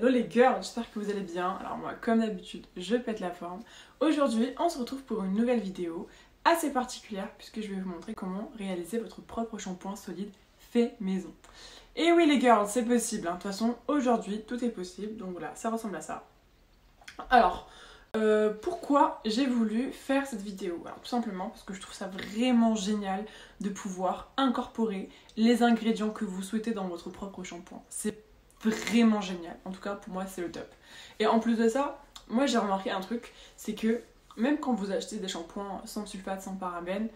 Hello les girls, j'espère que vous allez bien. Alors moi, comme d'habitude, je pète la forme. Aujourd'hui, on se retrouve pour une nouvelle vidéo assez particulière puisque je vais vous montrer comment réaliser votre propre shampoing solide fait maison. Et oui les girls, c'est possible. De toute façon, aujourd'hui, tout est possible. Donc voilà, ça ressemble à ça. Alors, pourquoi j'ai voulu faire cette vidéo? Alors tout simplement parce que je trouve ça vraiment génial de pouvoir incorporer les ingrédients que vous souhaitez dans votre propre shampoing. C'est vraiment génial, en tout cas pour moi c'est le top. Et en plus de ça, moi j'ai remarqué un truc, c'est que même quand vous achetez des shampoings sans sulfate, sans parabènes,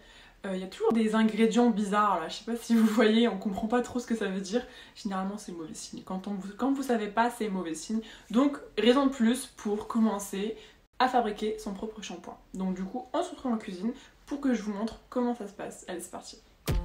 il y a toujours des ingrédients bizarres là, je sais pas si vous voyez, on comprend pas trop ce que ça veut dire. Généralement c'est mauvais signe, quand vous savez pas c'est mauvais signe. Donc raison de plus pour commencer à fabriquer son propre shampoing. Donc du coup on se retrouve en cuisine pour que je vous montre comment ça se passe. Allez c'est parti.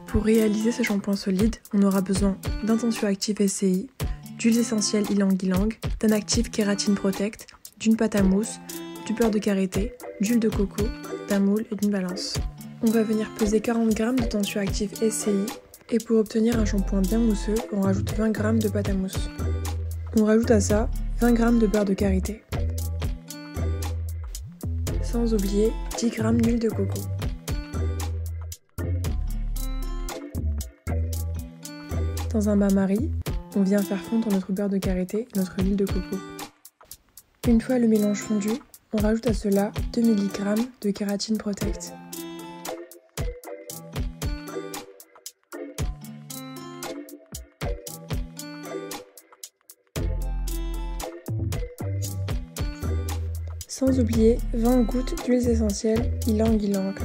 Pour réaliser ce shampoing solide, on aura besoin d'un tensioactif SCI, d'huiles essentielles ylang-ylang, d'un actif kératine protect, d'une pâte à mousse, du beurre de karité, d'huile de coco, d'un moule et d'une balance. On va venir peser 40 g de tensioactif SCI et pour obtenir un shampoing bien mousseux, on rajoute 20 g de pâte à mousse. On rajoute à ça 20 g de beurre de karité. Sans oublier 10 g d'huile de coco. Dans un bain-marie, on vient faire fondre notre beurre de karité et notre huile de coco. Une fois le mélange fondu, on rajoute à cela 2 mg de kératine protect. Sans oublier 20 gouttes d'huiles essentielles ylang-ylang.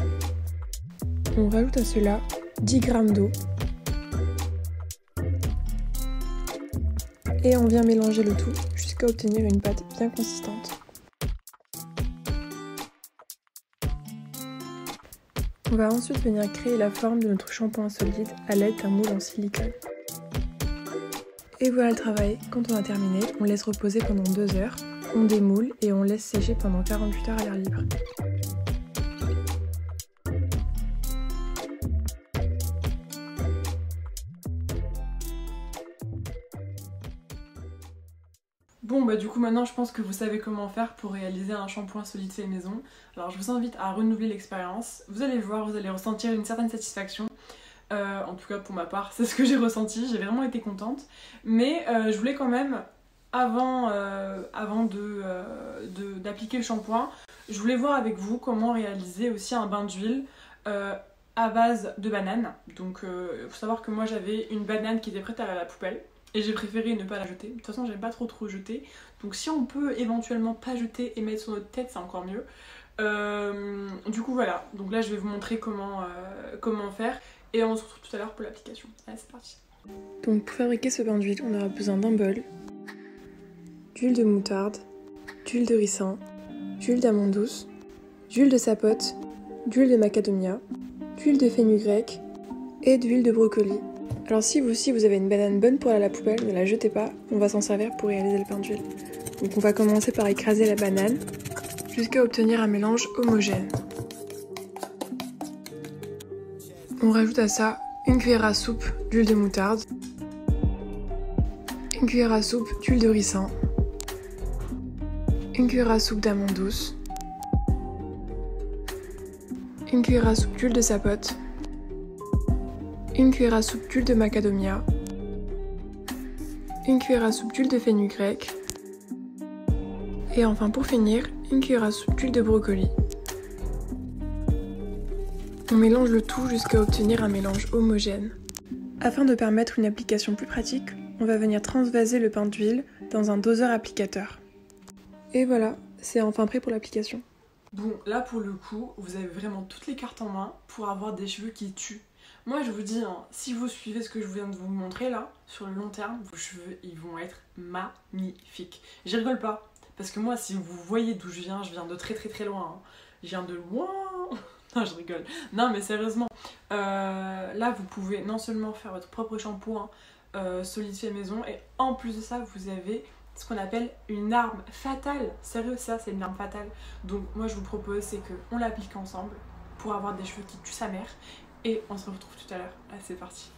On rajoute à cela 10 g d'eau. Et on vient mélanger le tout jusqu'à obtenir une pâte bien consistante. On va ensuite venir créer la forme de notre shampoing solide à l'aide d'un moule en silicone. Et voilà le travail, quand on a terminé, on laisse reposer pendant 2 heures, on démoule et on laisse sécher pendant 48 heures à l'air libre. Bon bah du coup maintenant je pense que vous savez comment faire pour réaliser un shampoing solide fait maison. Alors je vous invite à renouveler l'expérience. Vous allez voir, vous allez ressentir une certaine satisfaction. En tout cas pour ma part, c'est ce que j'ai ressenti, j'ai vraiment été contente. Mais je voulais quand même, avant d'appliquer le shampoing, je voulais voir avec vous comment réaliser aussi un bain d'huile à base de banane. Donc il faut savoir que moi j'avais une banane qui était prête à la poubelle. Et j'ai préféré ne pas la jeter. De toute façon, j'aime pas trop jeter. Donc si on peut éventuellement pas jeter et mettre sur notre tête, c'est encore mieux. Du coup, voilà. Donc là, je vais vous montrer comment faire. Et on se retrouve tout à l'heure pour l'application. Allez, c'est parti. Donc pour fabriquer ce bain d'huile, on aura besoin d'un bol, d'huile de moutarde, d'huile de ricin, d'huile d'amande douce, d'huile de sapote, d'huile de macadamia, d'huile de fenugrec et d'huile de brocoli. Alors si vous aussi vous avez une banane bonne pour aller à la poubelle, ne la jetez pas, on va s'en servir pour réaliser le pain d'huile. Donc on va commencer par écraser la banane jusqu'à obtenir un mélange homogène. On rajoute à ça une cuillère à soupe d'huile de moutarde, une cuillère à soupe d'huile de ricin, une cuillère à soupe d'amande douce, une cuillère à soupe d'huile de sapote, une cuillère à soupe d'huile de macadamia, une cuillère à soupe d'huile de fenugrec et enfin pour finir, une cuillère à soupe d'huile de brocoli. On mélange le tout jusqu'à obtenir un mélange homogène. Afin de permettre une application plus pratique, on va venir transvaser le pain d'huile dans un doseur applicateur. Et voilà, c'est enfin prêt pour l'application. Bon, là pour le coup, vous avez vraiment toutes les cartes en main pour avoir des cheveux qui tuent. Moi je vous dis, hein, si vous suivez ce que je viens de vous montrer là, sur le long terme, vos cheveux ils vont être magnifiques. J'y rigole pas, parce que moi si vous voyez d'où je viens de très très très loin. Hein. Je viens de loin. Non je rigole. Non mais sérieusement, là vous pouvez non seulement faire votre propre shampoing solide fait maison, et en plus de ça vous avez ce qu'on appelle une arme fatale. Sérieux, ça c'est une arme fatale. Donc moi je vous propose c'est qu'on l'applique ensemble pour avoir des cheveux qui tuent sa mère. Et on se retrouve tout à l'heure. Allez, c'est parti.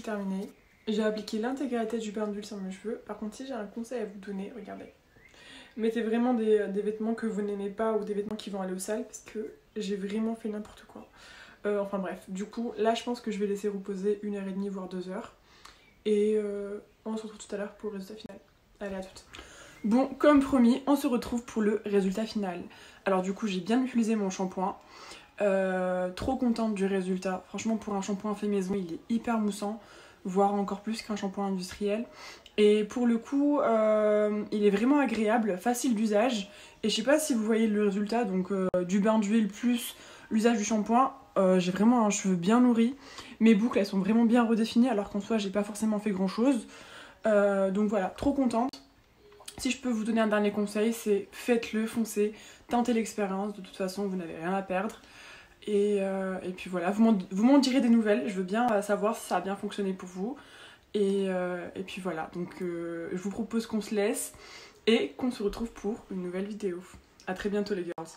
terminé. J'ai appliqué l'intégralité du bain d'huile sur mes cheveux. Par contre, si j'ai un conseil à vous donner, regardez. Mettez vraiment des vêtements que vous n'aimez pas ou des vêtements qui vont aller au sale parce que j'ai vraiment fait n'importe quoi. Enfin bref, du coup, là je pense que je vais laisser reposer 1h30 voire 2h. Et on se retrouve tout à l'heure pour le résultat final. Allez, à toutes. Bon, comme promis, on se retrouve pour le résultat final. Alors du coup, j'ai bien utilisé mon shampoing. Trop contente du résultat. Franchement, pour un shampoing fait maison, il est hyper moussant, voire encore plus qu'un shampoing industriel. Et pour le coup, il est vraiment agréable, facile d'usage. Et je sais pas si vous voyez le résultat, donc du bain d'huile plus l'usage du shampoing, j'ai vraiment un cheveu bien nourri. Mes boucles, elles sont vraiment bien redéfinies, alors qu'en soi, j'ai pas forcément fait grand chose. Donc voilà, trop contente. Si je peux vous donner un dernier conseil, c'est faites-le, foncez, tentez l'expérience. De toute façon, vous n'avez rien à perdre. Et puis voilà, vous m'en direz des nouvelles. Je veux bien savoir si ça a bien fonctionné pour vous. Et puis voilà, donc je vous propose qu'on se laisse et qu'on se retrouve pour une nouvelle vidéo. A très bientôt les girls.